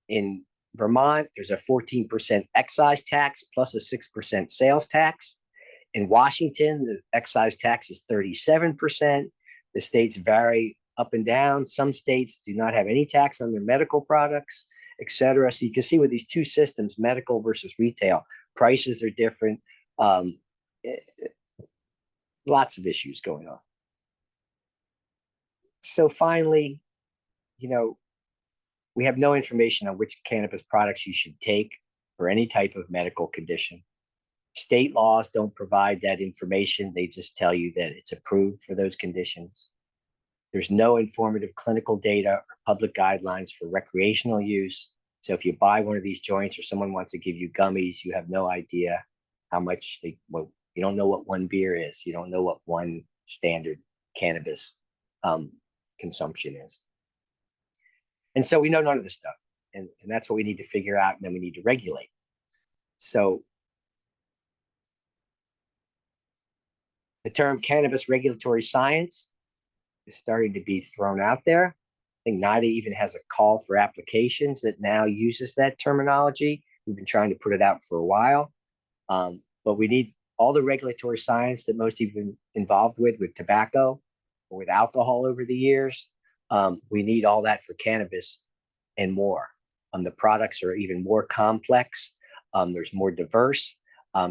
In Vermont, there's a 14% excise tax plus a 6% sales tax. In Washington, the excise tax is 37%. The states vary up and down. Some states do not have any tax on their medical products, et cetera. So you can see with these two systems, medical versus retail, prices are different. Lots of issues going on. So finally, we have no information on which cannabis products you should take for any type of medical condition. State laws don't provide that information. They just tell you that it's approved for those conditions. There's no informative clinical data or public guidelines for recreational use. So if you buy one of these joints or someone wants to give you gummies, you have no idea how much you don't know what one beer is. You don't know what one standard cannabis consumption is. And so we know none of this stuff. And that's what we need to figure out, and then we need to regulate. So the term cannabis regulatory science is starting to be thrown out there. I think NIDA even has a call for applications that now uses that terminology. We've been trying to put it out for a while. But we need all the regulatory science that most have been involved with tobacco or with alcohol over the years. We need all that for cannabis and more. The products are even more complex. There's more diverse.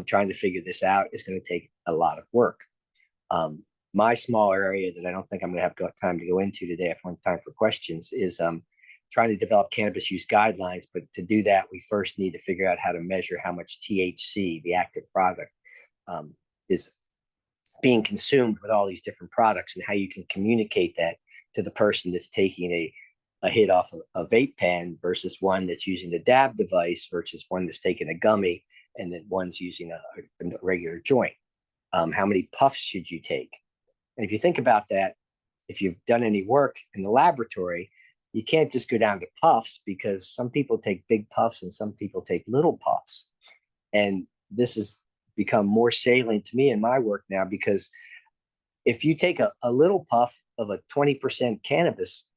Trying to figure this out is going to take a lot of work. My small area that I don't think I'm going to have time to go into today, if I have time for questions, is trying to develop cannabis use guidelines. But to do that, we first need to figure out how to measure how much THC, the active product, is being consumed with all these different products, and how you can communicate that to the person that's taking a hit off a vape pen versus one that's using the dab device versus one that's taking a gummy, and then one's using a regular joint. How many puffs should you take? And if you think about that, if you've done any work in the laboratory, you can't just go down to puffs, because some people take big puffs and some people take little puffs. And this has become more salient to me in my work now, because if you take a little puff of a 20% cannabis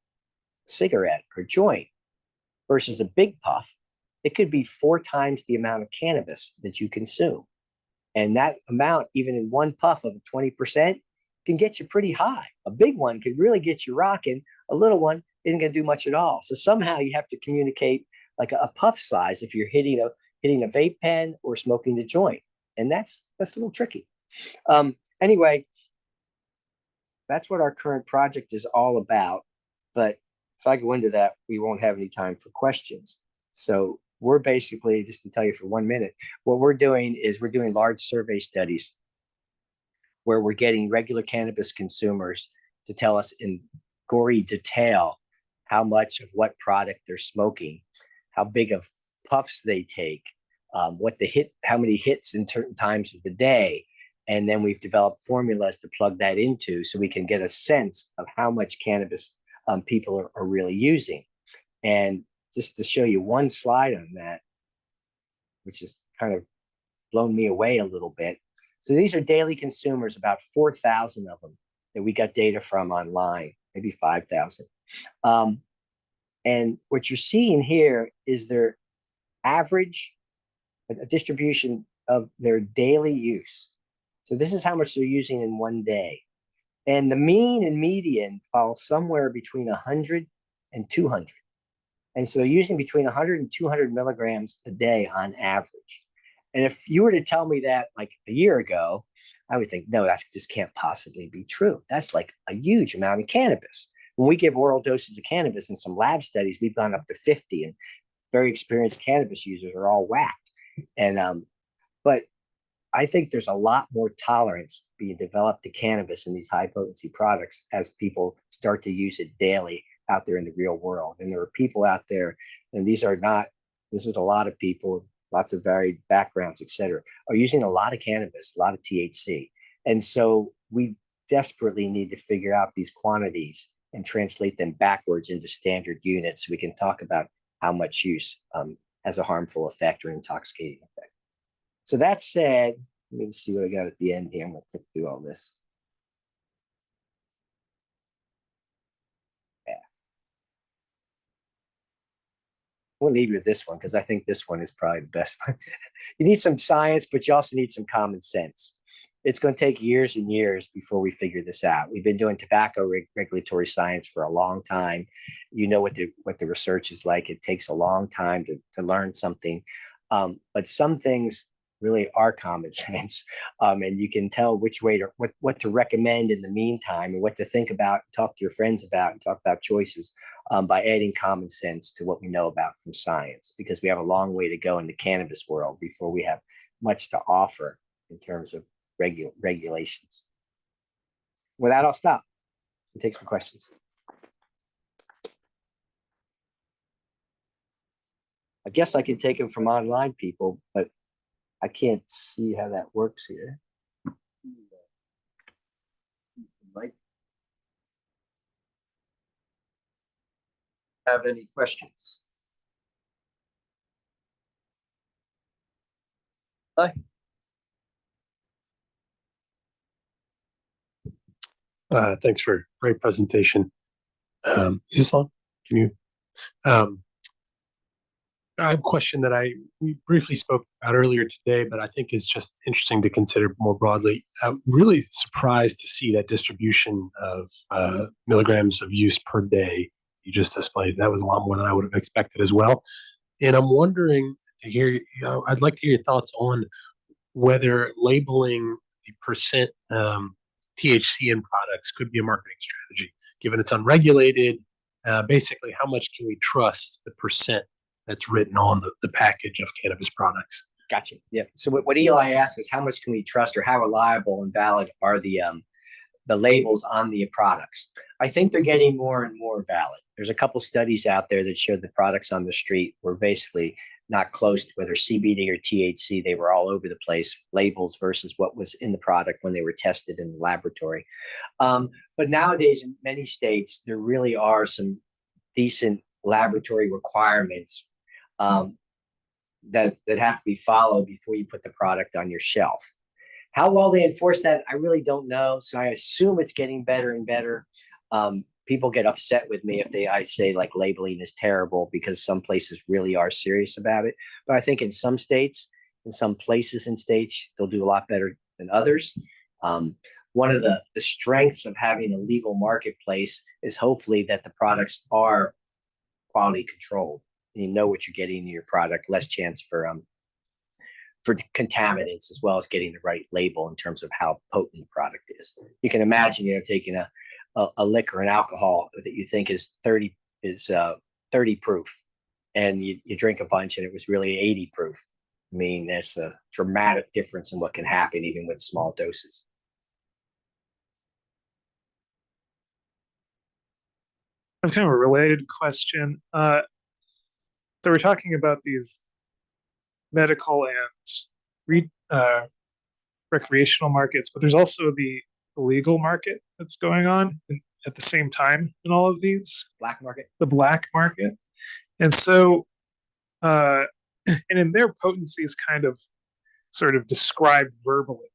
cigarette or joint versus a big puff, it could be 4 times the amount of cannabis that you consume. And that amount, even in one puff of 20%, can get you pretty high. A big one could really get you rocking. A little one isn't going to do much at all. So somehow you have to communicate like a puff size if you're hitting a vape pen or smoking the joint. And that's a little tricky. Anyway, that's what our current project is all about. But if I go into that, we won't have any time for questions. So we're basically, just to tell you for 1 minute, what we're doing is we're doing large survey studies where we're getting regular cannabis consumers to tell us in gory detail how much of what product they're smoking, how big of puffs they take, how many hits in certain times of the day. And then we've developed formulas to plug that into so we can get a sense of how much cannabis people are really using. And just to show you one slide on that, which has kind of blown me away a little bit. So these are daily consumers, about 4,000 of them that we got data from online, maybe 5,000. And what you're seeing here is their average, a distribution of their daily use. So this is how much they're using in one day. And the mean and median fall somewhere between 100 and 200. And so using between 100 and 200 milligrams a day on average. And if you were to tell me that like a year ago, I would think, no, that just can't possibly be true. That's like a huge amount of cannabis. When we give oral doses of cannabis in some lab studies, we've gone up to 50, and very experienced cannabis users are all whacked. And but I think there's a lot more tolerance being developed to cannabis in these high potency products as people start to use it daily out there in the real world. And there are people out there, and this is a lot of people, lots of varied backgrounds, et cetera, are using a lot of cannabis, a lot of THC. And so we desperately need to figure out these quantities and translate them backwards into standard units so we can talk about how much use has a harmful effect or intoxicating effect. So that said, Let me see what I got at the end here. I'm going to click through all this. Yeah. We'll leave you with this one because I think this one is probably the best one. You need some science, but you also need some common sense. It's going to take years and years before we figure this out. We've been doing tobacco regulatory science for a long time. You know what the research is like. It takes a long time to learn something. But some things really are common sense. And you can tell which way to what to recommend in the meantime and what to think about, talk to your friends about, and talk about choices by adding common sense to what we know about from science, because we have a long way to go in the cannabis world before we have much to offer in terms of regulations. With that, I'll stop and take some questions. I guess I can take them from online people, but I can't see how that works here. Have any questions? Hi. Thanks for a great presentation. Is this on? Can you? I have a question that we briefly spoke about earlier today, but I think is just interesting to consider more broadly. I'm really surprised to see that distribution of milligrams of use per day you just displayed. That was a lot more than I would have expected as well. And I'm wondering to hear, I'd like to hear your thoughts on whether labeling the percent THC in products could be a marketing strategy, given it's unregulated. Basically, how much can we trust the percent that's written on the package of cannabis products? Gotcha. Yeah. So what Eli asked is how much can we trust, or how reliable and valid are the labels on the products? I think they're getting more and more valid. There's a couple studies out there that show the products on the street were basically not close to whether CBD or THC. They were all over the place, labels versus what was in the product when they were tested in the laboratory. But nowadays, in many states, there really are some decent laboratory requirements that have to be followed before you put the product on your shelf. How well they enforce that, I really don't know. So I assume it's getting better and better. People get upset with me if I say like labeling is terrible, because some places really are serious about it. But I think in some states, in some places in states, they'll do a lot better than others. One of the strengths of having a legal marketplace is hopefully that the products are quality controlled. You know what you're getting in your product, less chance for contaminants, as well as getting the right label in terms of how potent the product is. You can imagine, taking a liquor and alcohol that you think is 30 proof, and you drink a bunch and it was really 80 proof. I mean, there's a dramatic difference in what can happen even with small doses. I have kind of a related question. So we're talking about these medical and recreational markets, but there's also the illegal market that's going on at the same time in all of these. Black market. The black market. And so, and in their potency is kind of sort of described verbally,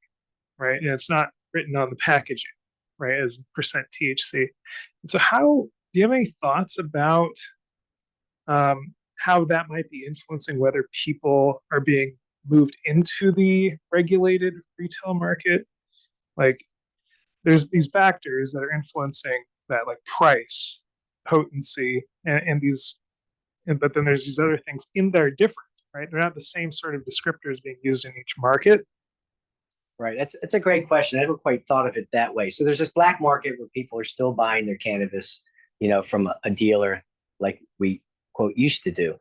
right? And it's not written on the packaging, right, as percent THC. And so do you have any thoughts about how that might be influencing whether people are being moved into the regulated retail market? Like, there's these factors that are influencing that, like price, potency, but then there's these other things in there different, right? They're not the same sort of descriptors being used in each market. Right. That's a great question. I never quite thought of it that way. So there's this black market where people are still buying their cannabis, from a dealer, like we quote used to do.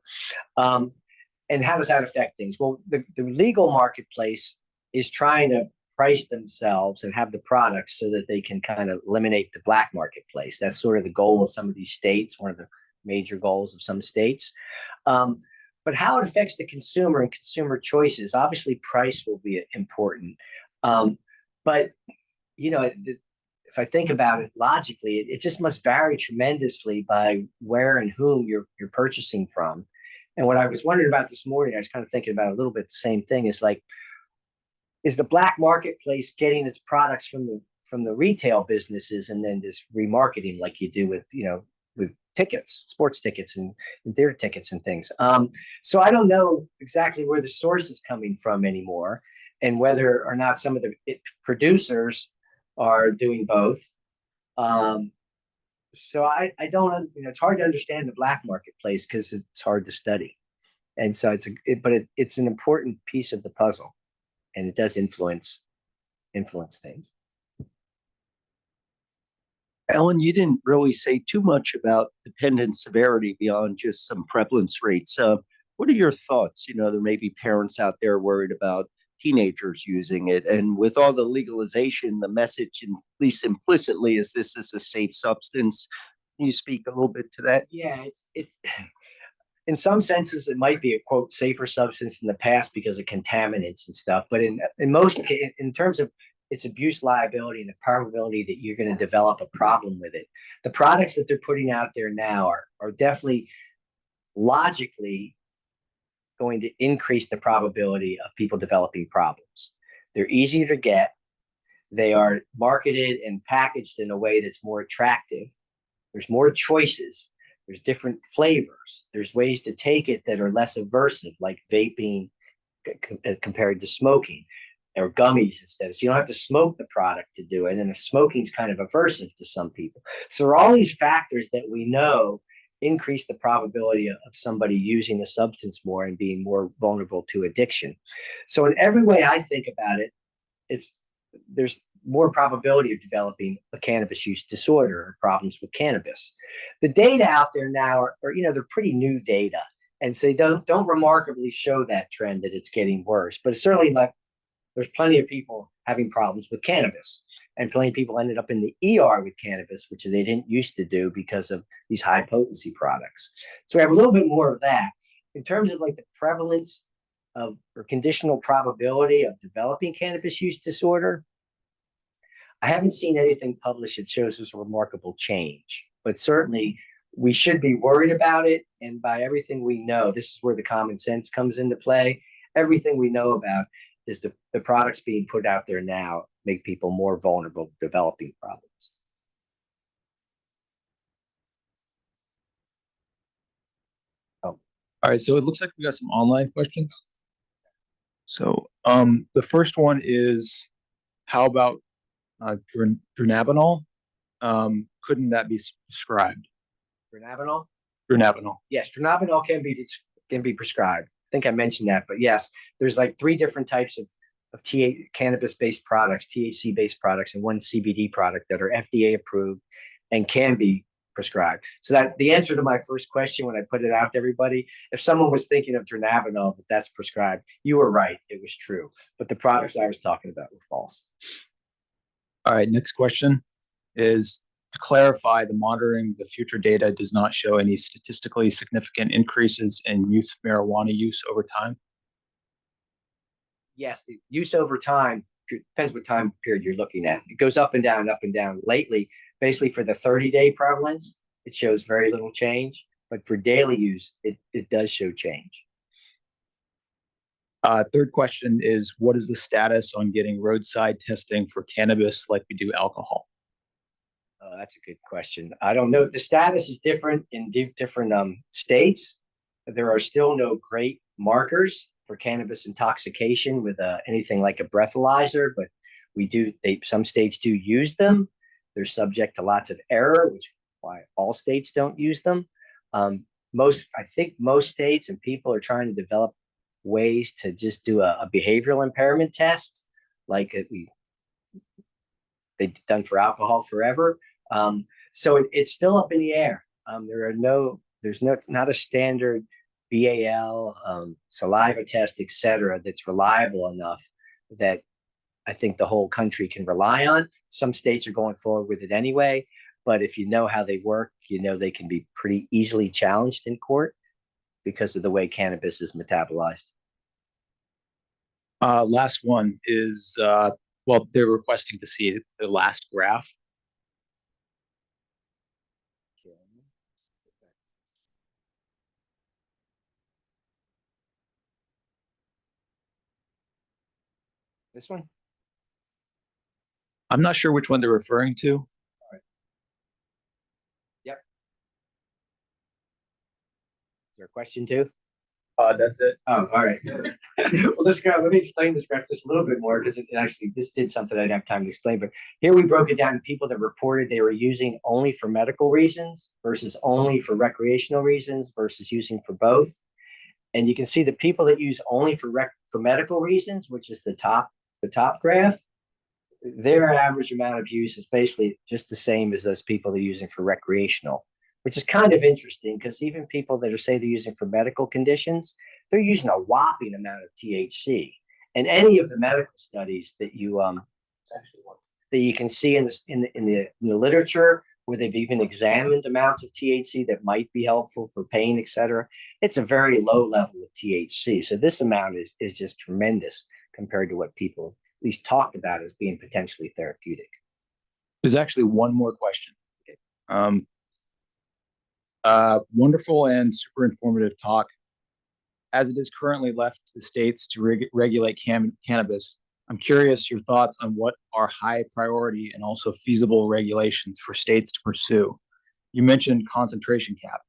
And how does that affect things? Well, the legal marketplace is trying to price themselves and have the products so that they can kind of eliminate the black marketplace. That's sort of the goal of some of these states, one of the major goals of some states. But how it affects the consumer and consumer choices, obviously price will be important. But, if I think about it logically, it just must vary tremendously by where and whom you're purchasing from. And what I was wondering about this morning, I was kind of thinking about a little bit the same thing, is like, is the black marketplace getting its products from the retail businesses and then just remarketing like you do with, with tickets, sports tickets and theater tickets and things. So I don't know exactly where the source is coming from anymore, and whether or not some of the producers are doing both. So I don't, it's hard to understand the black marketplace because it's hard to study. And so it's an important piece of the puzzle, and it does influence things. Alan, you didn't really say too much about dependent severity beyond just some prevalence rates. What are your thoughts? There may be parents out there worried about teenagers using it. And with all the legalization, the message, at least implicitly, is this is a safe substance. Can you speak a little bit to that? Yeah, it's in some senses, it might be a quote safer substance in the past because of contaminants and stuff. But in terms of its abuse liability and the probability that you're going to develop a problem with it, the products that they're putting out there now are definitely logically going to increase the probability of people developing problems. They're easier to get. They are marketed and packaged in a way that's more attractive. There's more choices. There's different flavors. There's ways to take it that are less aversive, like vaping compared to smoking, or gummies instead. So you don't have to smoke the product to do it. And if smoking's kind of aversive to some people. So there are all these factors that we know increase the probability of somebody using a substance more and being more vulnerable to addiction. So in every way I think about it, there's more probability of developing a cannabis use disorder or problems with cannabis. The data out there now are they're pretty new data, and so they don't remarkably show that trend that it's getting worse. But it's certainly like there's plenty of people having problems with cannabis, and plenty of people ended up in the ER with cannabis, which they didn't used to do because of these high potency products. So we have a little bit more of that. In terms of like the prevalence of or conditional probability of developing cannabis use disorder, I haven't seen anything published that shows us a remarkable change, but certainly we should be worried about it. And by everything we know, this is where the common sense comes into play. Everything we know about is the products being put out there now make people more vulnerable to developing problems. All right, so it looks like we got some online questions. So the first one is, how about dronabinol? Couldn't that be prescribed? Dronabinol? Dronabinol. Yes, dronabinol can be prescribed. I think I mentioned that, but yes, there's like 3 different types of cannabis-based products, THC-based products, and 1 CBD product that are FDA approved and can be prescribed. So that the answer to my first question when I put it out to everybody, if someone was thinking of dronabinol, that's prescribed, you were right, it was true. But the products I was talking about were false. All right, next question is, to clarify, the monitoring the future data does not show any statistically significant increases in youth marijuana use over time? Yes, the use over time depends what time period you're looking at. It goes up and down, up and down. Lately, basically for the 30-day prevalence, it shows very little change. But for daily use, it does show change. Third question is, what is the status on getting roadside testing for cannabis like we do alcohol? That's a good question. I don't know. The status is different in different states. There are still no great markers for cannabis intoxication with anything like a breathalyzer, but some states do use them. They're subject to lots of error, which is why all states don't use them. I think most states and people are trying to develop ways to just do a behavioral impairment test, like they've done for alcohol forever. So it's still up in the air. There's not a standard BAL, saliva test, etc., that's reliable enough that I think the whole country can rely on. Some states are going forward with it anyway, but if you know how they work, they can be pretty easily challenged in court because of the way cannabis is metabolized. Last one is, they're requesting to see the last graph. This one? I'm not sure which one they're referring to. Is there a question too? That's it. Oh, all right. Well, this graph, let me explain this graph just a little bit more because it actually, this did something I didn't have time to explain. But here we broke it down to people that reported they were using only for medical reasons versus only for recreational reasons versus using for both. And you can see the people that use only for medical reasons, which is the top graph, their average amount of use is basically just the same as those people that are using for recreational, which is kind of interesting because even people that are say they're using for medical conditions, they're using a whopping amount of THC. And any of the medical studies that you can see in the literature where they've even examined amounts of THC that might be helpful for pain, et cetera, it's a very low level of THC. So this amount is just tremendous compared to what people at least talked about as being potentially therapeutic. There's actually one more question. Wonderful and super informative talk. As it is currently left to the states to regulate cannabis, I'm curious your thoughts on what are high priority and also feasible regulations for states to pursue. You mentioned concentration cap.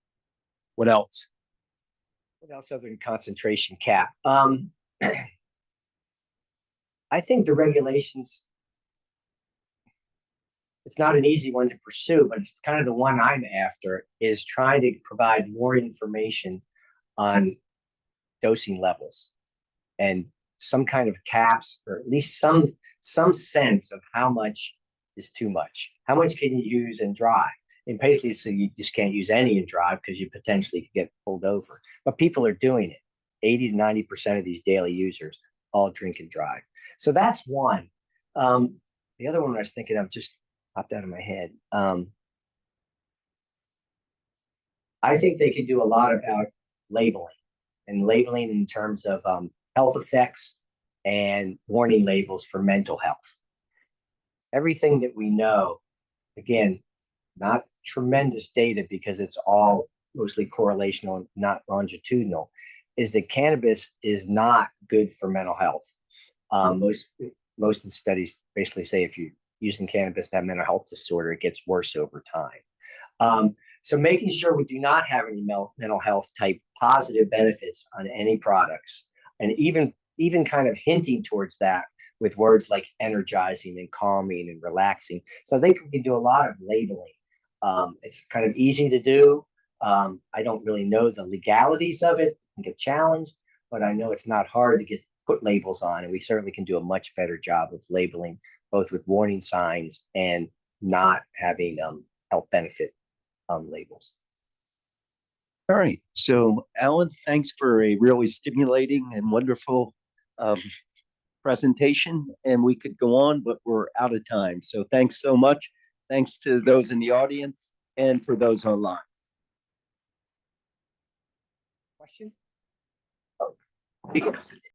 What else? What else other than concentration cap? I think the regulations, it's not an easy one to pursue, but it's kind of the one I'm after, is trying to provide more information on dosing levels and some kind of caps, or at least some sense of how much is too much. How much can you use in dry? And basically, so you just can't use any in dry because you potentially could get pulled over. But people are doing it. 80 to 90% of these daily users all drink and dry. So that's one. The other one I was thinking of just popped out of my head. I think they could do a lot about labeling in terms of health effects and warning labels for mental health. Everything that we know, again, not tremendous data because it's all mostly correlational and not longitudinal, is that cannabis is not good for mental health. Most of the studies basically say if you're using cannabis to have mental health disorder, it gets worse over time. So making sure we do not have any mental health type positive benefits on any products, and even kind of hinting towards that with words like energizing and calming and relaxing. So I think we can do a lot of labeling. It's kind of easy to do. I don't really know the legalities of it. It can get challenged, but I know it's not hard to put labels on, and we certainly can do a much better job of labeling, both with warning signs and not having health benefit labels. All right. So, Alan, thanks for a really stimulating and wonderful presentation. And we could go on, but we're out of time. So thanks so much. Thanks to those in the audience and for those online. Question?